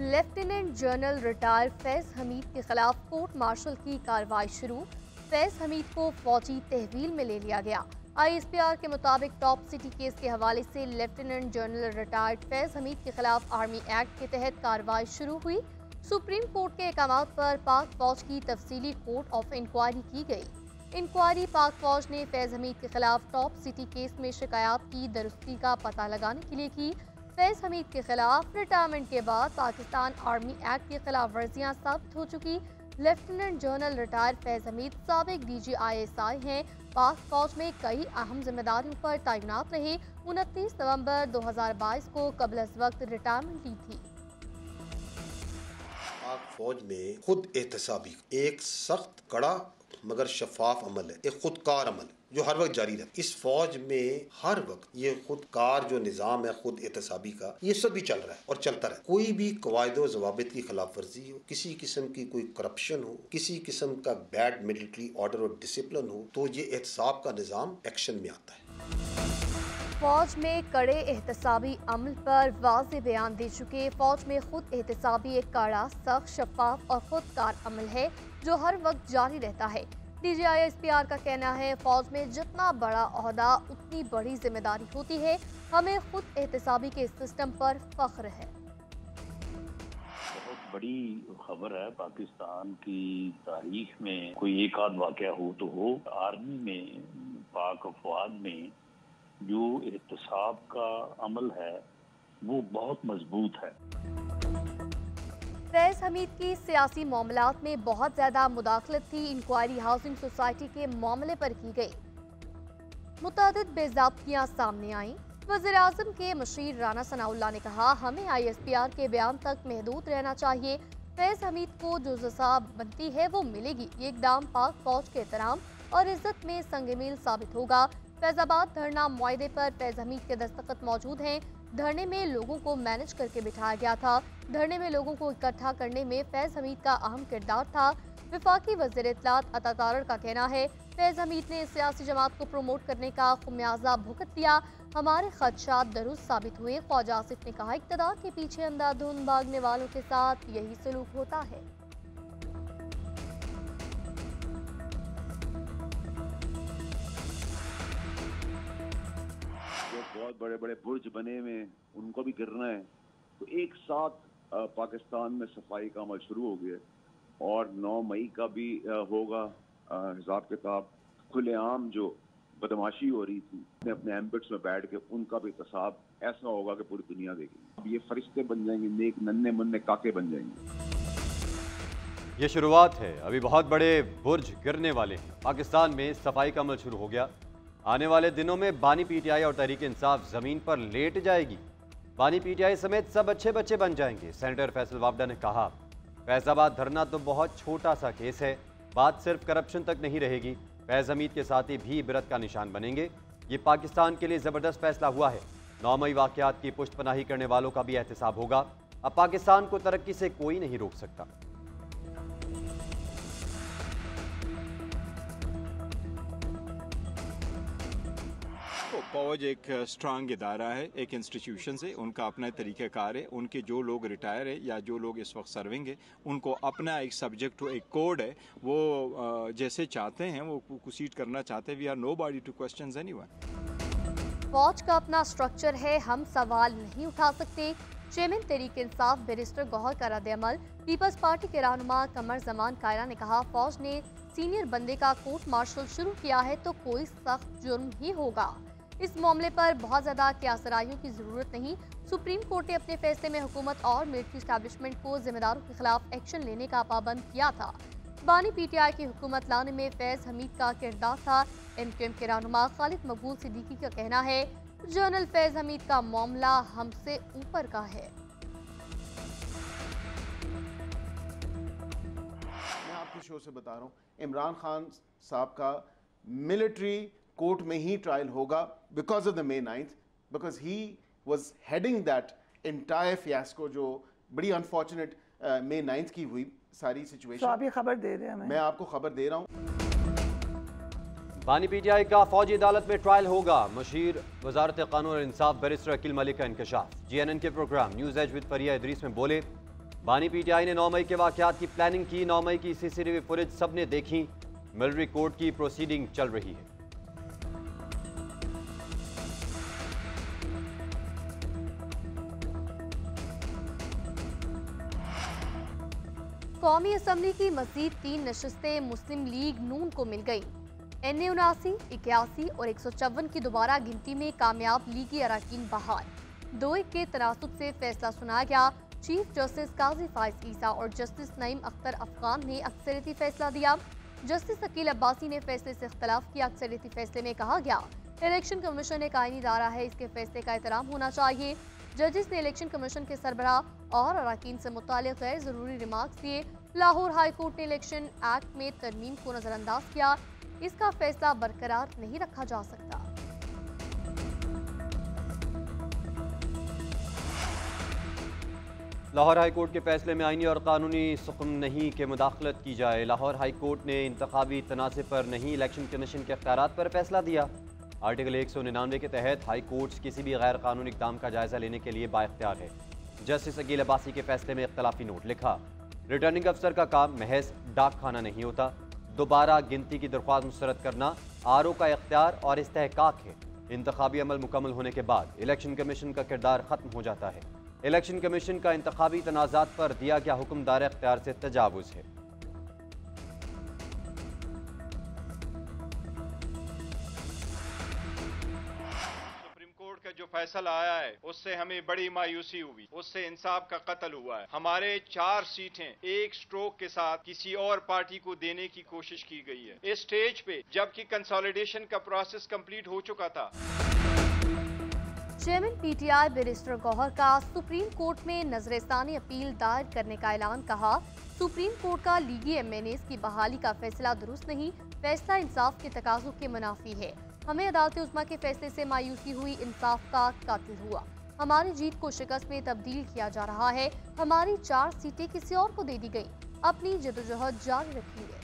Lieutenant general retire Faiz Hamid के खिलाफ court martial की कार्रवाई शुरू। फैज हमीद को फौजी तहवील में ले लिया गया। ISPR के मुताबिक टॉप सिटी केस के हवाले से lieutenant general retired Faiz Hamid के खिलाफ आर्मी एक्ट के तहत कार्रवाई शुरू हुई। सुप्रीम कोर्ट के अहकाम पर पाक फौज की तफसीली कोर्ट ऑफ इंक्वायरी की गई। इंक्वायरी पाक फौज ने फैज हमीद के खिलाफ टॉप सिटी केस में शिकायत की दुरुस्ती का पता लगाने के लिए की। फैज हमीद के खिलाफ रिटायरमेंट के बाद पाकिस्तान आर्मी एक्ट की खिलाफ वर्जियाँ साबित हो चुकी। Lieutenant general retire Faiz Hamid साबिक DG ISI हैं। पाक फौज में कई अहम जिम्मेदारियों पर तैनात रहे। 29 नवंबर 2022 को कबल अज़ वक्त रिटायरमेंट ली थी। पाक फौज में खुद एहतसाबी एक सख्त कड़ा मगर शफाफ अमल है, एक खुदकार अमल जो हर वक्त जारी रहता है। इस फौज में हर वक्त ये खुदकार जो निज़ाम है खुद एहतसाबी का, ये सब भी चल रहा है और चलता रहा। कोई भी कवायदो ज़वाबित की खिलाफ वर्जी हो, किसी किस्म की कोई करप्शन हो, किसी किस्म का बैड मिलिट्री ऑर्डर और डिसिप्लिन हो, तो ये एहतसाब का निज़ाम एक्शन में आता है। फौज में कड़े एहतसाबी अमल पर वाज़ेह बयान दे चुके। फौज में खुद एहतसाबी एक कड़ा, सख्त, शफाफ और खुदकार अमल है जो हर वक्त जारी रहता है। DG ISPR का कहना है फौज में जितना बड़ा ओहदा उतनी बड़ी जिम्मेदारी होती है। हमें खुद एहतसाबी के सिस्टम पर फख्र है। बहुत बड़ी खबर है। पाकिस्तान की तारीख में कोई एक आध वाक़या हो तो हो। आर्मी में, पाक अफवाज में जो एहतसाब का अमल है वो बहुत मजबूत है। फैज हमीद की सियासी मामलात में बहुत ज्यादा मुदाखलत थी। इंक्वायरी हाउसिंग सोसाइटी के मामले पर की गई। मुतअद्दिद बेज़ाब्तियां सामने आईं। वज़ीर-ए-आज़म के मशीर राना सनाउल्लाह ने कहा हमें ISPR के बयान तक महदूद रहना चाहिए। फैज हमीद को जो सज़ा बनती है वो मिलेगी। ये इक़दाम पाक फौज के एहतराम और इज्जत में संगमील साबित होगा। फैजाबाद धरना मुआहदे पर फैज हमीद के दस्तखत मौजूद हैं। धरने में लोगों को मैनेज करके बिठाया गया था। धरने में लोगों को इकट्ठा करने में फैज हमीद का अहम किरदार था। वफाकी वज़ीर इत्तलात अता तारड़ का कहना है फैज हमीद ने सियासी जमात को प्रमोट करने का खुमियाजा भुगत दिया। हमारे खदशात दुरुस्त साबित हुए। ख्वाजा आसिफ ने कहा इक़्तिदार के पीछे अंधाधुंध भागने वालों के साथ यही सलूक होता है। बहुत बड़े बड़े बुर्ज बने हुए उनको भी गिरना है, तो एक साथ पाकिस्तान में सफाई का अमल शुरू हो गया और 9 मई का भी होगा हिसाब किताब। खुलेआम जो बदमाशी हो रही थी अपने एम्बिट्स में बैठ के, उनका भी एहतसाब ऐसा होगा कि पूरी दुनिया देखेगी। अब ये फरिश्ते बन जाएंगे, नेक नन्हे मुन्ने काके बन जाएंगे। ये शुरुआत है, अभी बहुत बड़े बुर्ज गिरने वाले हैं। पाकिस्तान में सफाई का अमल शुरू हो गया। आने वाले दिनों में बानी PTI और तहरीक इंसाफ जमीन पर लेट जाएगी। बानी PTI समेत सब अच्छे बच्चे बन जाएंगे। सेनेटर फैसल वावडा ने कहा फैजाबाद धरना तो बहुत छोटा सा केस है, बात सिर्फ करप्शन तक नहीं रहेगी। फैज हमीद के साथी भी इबरत का निशान बनेंगे। ये पाकिस्तान के लिए ज़बरदस्त फैसला हुआ है। 9 मई वाक़यात की पुष्ट पनाही करने वालों का भी एहतसाब होगा। अब पाकिस्तान को तरक्की से कोई नहीं रोक सकता। फौज एक स्ट्रांग इदारा है, एक इंस्टीट्यूशन है, उनका अपना तरीक़ाकार है। उनके जो लोग रिटायर है या जो लोग इस वक्त सर्विंग है, उनको अपना एक सब्जेक्ट, एक कोड है, वो जैसे चाहते हैं वो प्रोसीड करना चाहते हैं। We are nobody to question anyone. फौज का अपना स्ट्रक्चर है, हम सवाल नहीं उठा सकते। चेयरमैन तहरीक इंसाफ बैरिस्टर गौहर का रद्द-ए-अमल। पीपल्स पार्टी के रहनुमा कमर जमान कायरा ने कहा फौज ने सीनियर बंदे का कोर्ट मार्शल शुरू किया है तो कोई सख्त जुर्म ही होगा। इस मामले पर बहुत ज़्यादा क्यासराइयों की ज़रूरत नहीं। सुप्रीम कोर्ट ने अपने फैसले में हुकूमत और मिलिट्री एस्टैब्लिशमेंट को जिम्मेदारों के खिलाफ एक्शन लेने का पाबंद किया था। बानी PTI की हुकूमत लाने में फैज हमीद का किरदार था। MQM के रहनुमा खालिद मकबूल सिद्दीकी का कहना है जनरल फैज हमीद का मामला हमसे ऊपर का है। मैं आपके शो से बता रहा हूँ, इमरान खान साहब का मिलिट्री कोर्ट में ही ट्रायल होगा because of the May 9th, because he was heading that entire fiasco जो बड़ी अनफॉर्चुनेट May 9th की हुई सारी सिचुएशन। तो आप ये खबर दे रहे हैं हमें? मैं आपको खबर दे रहा हूँ। बानी PTI का फौजी अदालत में ट्रायल होगा। मशीर वजारत कानून और इंसाफ बैरिस्टर अकील मलिक का इंकशाफ। GNN के प्रोग्राम न्यूज़ एज विद फरिया इदरीस में बोले बानी पीटीआई ने 9 मई के वाकयात की प्लानिंग की। 9 मई की सीसीटीवी फुटेज सबने देखी। मिलिट्री कोर्ट की प्रोसीडिंग चल रही है। कौमी असम्बली की मजीद 3 नशिस्तें मुस्लिम लीग नून को मिल गई। NA 79, 81 और 154 की दोबारा गिनती में कामयाब लीगी अरकान बहाल। 2-1 के तनासुब से फैसला सुनाया गया। चीफ जस्टिस काजी फाइज ईसा और जस्टिस नईम अख्तर अफगान ने अक्सरियती फैसला दिया। जस्टिस अकील अब्बासी ने फैसले से इख्तलाफ किया। अक्सरियती फैसले में कहा गया, इलेक्शन कमीशन एक आईनी इदारा है, इसके फैसले का एहतराम होना चाहिए। जजेस ने इलेक्शन कमीशन के सरबराह और अरकान से मुताल्लिक़ गैर ज़रूरी रिमार्क्स दिए। लाहौर हाई कोर्ट ने इलेक्शन एक्ट में तरमीम को नज़रअंदाज किया। इसका फैसला बरकरार नहीं रखा जा सकता। लाहौर हाई कोर्ट के फैसले में आईनी और कानूनी सुकून नहीं के मुदाखलत की जाए। लाहौर हाई कोर्ट ने इंतखाबी तनाज़े पर नहीं, इलेक्शन कमीशन के इख्तियारात पर फैसला दिया। आर्टिकल 199 के तहत हाई कोर्ट किसी भी गैर कानूनी इक़दाम का जायजा लेने के लिए बाइख्तियार है। जस्टिस अकील अब्बासी के फैसले में इख्तलाफी नोट लिखा। रिटर्निंग अफसर का काम महज डाक खाना नहीं होता। दोबारा गिनती की दरख्वास्त मुस्तरद करना RO का इख्तियार और इस्तेहकाक है। इंतखाबी अमल मुकम्मल होने के बाद इलेक्शन कमीशन का किरदार खत्म हो जाता है। इलेक्शन कमीशन का इंतखाबी तनाज़ात पर दिया गया हुक्म दायरे इख्तियार से तजावुज़ है। का जो फैसला आया है उससे हमें बड़ी मायूसी हुई, उससे इंसाफ का कत्ल हुआ है। हमारे 4 सीटें एक स्ट्रोक के साथ किसी और पार्टी को देने की कोशिश की गई है इस स्टेज पे, जबकि कंसोलिडेशन का प्रोसेस कंप्लीट हो चुका था। चेयरमैन PTI बैरिस्टर गौहर का सुप्रीम कोर्ट में नजरसानी अपील दायर करने का ऐलान। कहा, सुप्रीम कोर्ट का लीगी MNAs की बहाली का फैसला दुरुस्त नहीं, फैसला इंसाफ के तकाज़ों के मुनाफी है। हमें अदालत उज़्मा के फैसले से मायूसी हुई, इंसाफ का कातिल हुआ। हमारी जीत को शिकस्त में तब्दील किया जा रहा है। हमारी 4 सीटें किसी और को दे दी गई। अपनी जदोजहद जारी रखेंगे।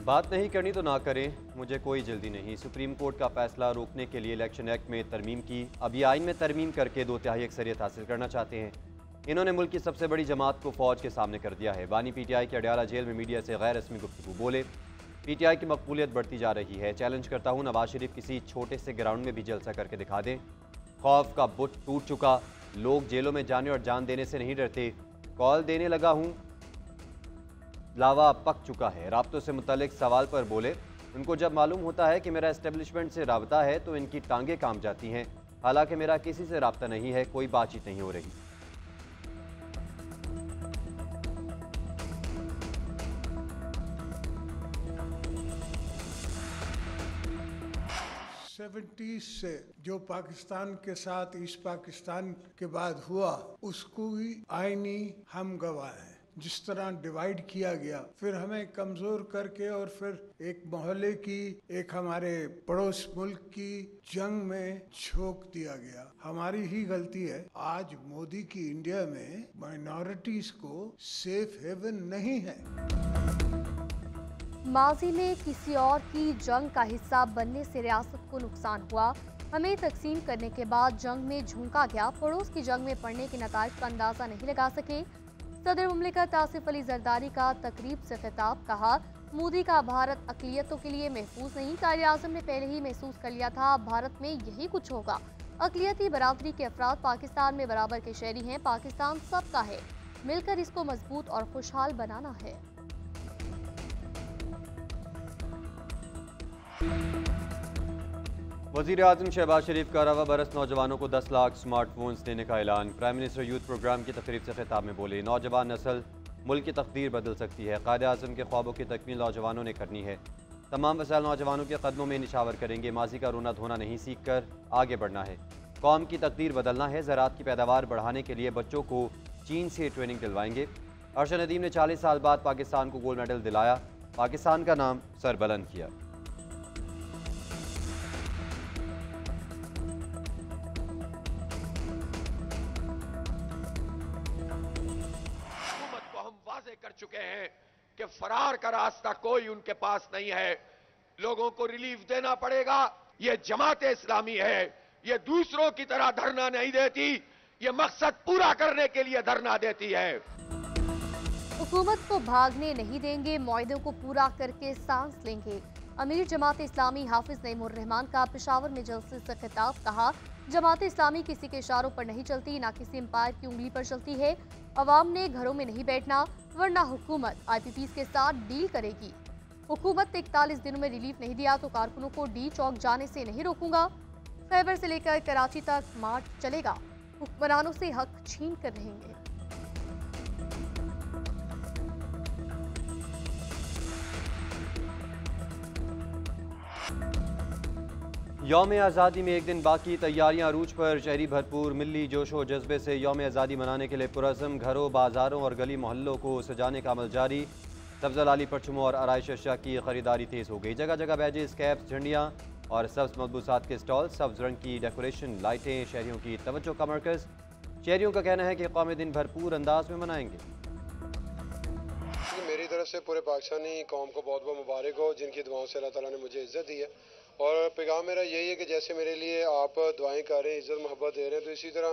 बात नहीं करनी तो ना करें, मुझे कोई जल्दी नहीं। सुप्रीम कोर्ट का फैसला रोकने के लिए इलेक्शन एक्ट में तरमीम की। अब ये आइन में तरमीम करके 2/3 अक्सरियत हासिल करना चाहते हैं। इन्होंने मुल्क की सबसे बड़ी जमात को फौज के सामने कर दिया है। बानी PTI के अडयाला जेल में मीडिया से गैर रस्मी गुफ्तगू बोले। PTI की मकबूलियत बढ़ती जा रही है। चैलेंज करता हूँ, नवाज शरीफ किसी छोटे से ग्राउंड में भी जलसा करके दिखा दें। खौफ का बुत टूट चुका, लोग जेलों में जाने और जान देने से नहीं डरते। कॉल देने लगा हूँ, लावा पक चुका है। राब्तों से मुतल्लिक सवाल पर बोले, उनको जब मालूम होता है कि मेरा एस्टेब्लिशमेंट से राब्ता है तो इनकी टांगें काम जाती हैं। हालांकि मेरा किसी से राब्ता नहीं है, कोई बातचीत नहीं हो रही। से जो पाकिस्तान के साथ ईस्ट पाकिस्तान के बाद हुआ, उसको ही आईनी हम गवाह हैं। जिस तरह डिवाइड किया गया, फिर हमें कमजोर करके और फिर एक मोहल्ले की, एक हमारे पड़ोस मुल्क की जंग में झोंक दिया गया। हमारी ही गलती है। आज मोदी की इंडिया में माइनॉरिटीज को सेफ हेवन नहीं है। माजी में किसी और की जंग का हिस्सा बनने से रियासत को नुकसान हुआ। हमें तकसीम करने के बाद जंग में झोंका गया। पड़ोस की जंग में पड़ने के नताइज का अंदाजा नहीं लगा सके। सदर मुमलिकत आसिफ अली जरदारी का तकरीब से खिताब। कहा, मोदी का भारत अक़लियतों के लिए महफूज नहीं। कायदे आज़म ने पहले ही महसूस कर लिया था भारत में यही कुछ होगा। अक़लियती बरादरी के अफराद पाकिस्तान में बराबर के शहरी हैं। पाकिस्तान सबका है, मिलकर इसको मजबूत और खुशहाल बनाना है। वज़ीर आज़म शहबाज शरीफ का रवा बरस नौजवानों को 10 लाख स्मार्टफोन्स देने का ऐलान। प्राइम मिनिस्टर यूथ प्रोग्राम की तकरीब से खिताब में बोले, नौजवान नस्ल मुल्क की तकदीर बदल सकती है। कायदे आज़म के ख्वाबों की तकमील नौजवानों ने करनी है। तमाम वसाइल नौजवानों के कदमों में निशावर करेंगे। माजी का रोना धोना नहीं, सीख कर आगे बढ़ना है। कौम की तकदीर बदलना है। ज़राअत की पैदावार बढ़ाने के लिए बच्चों को चीन से ट्रेनिंग दिलवाएंगे। अरशद नदीम ने 40 साल बाद पाकिस्तान को गोल्ड मेडल दिलाया, पाकिस्तान का नाम सरबुलंद किया। कर चुके हैं कि फरार का रास्ता कोई उनके पास नहीं है। लोगों को रिलीफ देना पड़ेगा। ये जमात इस्लामी है, ये दूसरों की तरह धरना नहीं देती, ये मकसद पूरा करने के लिए धरना देती है। हुकूमत को भागने नहीं देंगे, मुआहदों को पूरा करके सांस लेंगे। अमीर जमात इस्लामी हाफिज नईमुर रहमान का पेशावर में जलसे से खिताब। कहा, जमात इस्लामी किसी के इशारों पर नहीं चलती, ना किसी एम्पायर की उंगली पर चलती है। अवाम ने घरों में नहीं बैठना, वरना हुकूमत IPPs के साथ डील करेगी। हुकूमत ने 41 दिनों में रिलीफ नहीं दिया तो कारकुनों को डी चौक जाने से नहीं रोकूंगा। खैबर से लेकर कराची तक मार्च चलेगा, हुक्मरानों से हक छीन कर रहेंगे। यौम आज़ादी में एक दिन बाकी, तैयारियां अरूज पर, शहरी भरपूर मिली जोशो जज्बे से यौम आज़ादी मनाने के लिए पुरज़म। घरों, बाजारों और गली मोहल्लों को सजाने का अमल जारी। सब्ज़ लाली परचमों और आराइश अशिया की खरीदारी तेज़ हो गई। जगह जगह बैजेस, कैप्स, झंडियाँ और सब्ज़ मलबूसात के स्टॉल, सब्ज़ रंग की डेकोरेशन, लाइटें शहरियों की तवज्जो का मरकज़। शहरियों का कहना है कि कौमी दिन भरपूर अंदाज में मनाएंगे। मेरी तरफ से पूरे पाकिस्तानी कौम को बहुत बहुत मुबारक हो, जिनकी दुआओं से अल्लाह ताला ने मुझे इज़्ज़त दी है। और पैगाम मेरा यही है कि जैसे मेरे लिए आप दुआएं कर रहे हैं, इज़्ज़त मोहब्बत दे रहे हैं, तो इसी तरह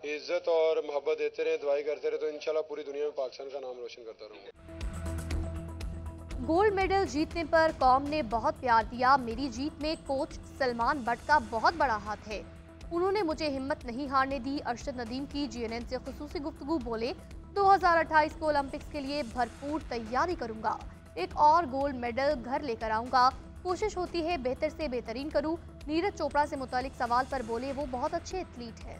इज़्ज़त और मोहब्बत देते रहें, दुआएं करते रहें, तो इंशाल्लाह पूरी दुनिया में पाकिस्तान का नाम रोशन करता रहूँगा। गोल्ड मेडल जीतने पर कौम ने बहुत प्यार दिया। मेरी जीत में कोच सलमान बट का बहुत बड़ा हाथ है। उन्होंने मुझे हिम्मत नहीं हारने दी। अरशद नदीम की GNN से खुसूसी गुफ्तगू। बोले, 2028 को ओलंपिक्स के लिए भरपूर तैयारी करूंगा। एक और गोल्ड मेडल घर लेकर आऊंगा। कोशिश होती है बेहतर से बेहतरीन करूं। नीरज चोपड़ा से मुतालिक सवाल पर बोले, वो बहुत अच्छे एथलीट हैं।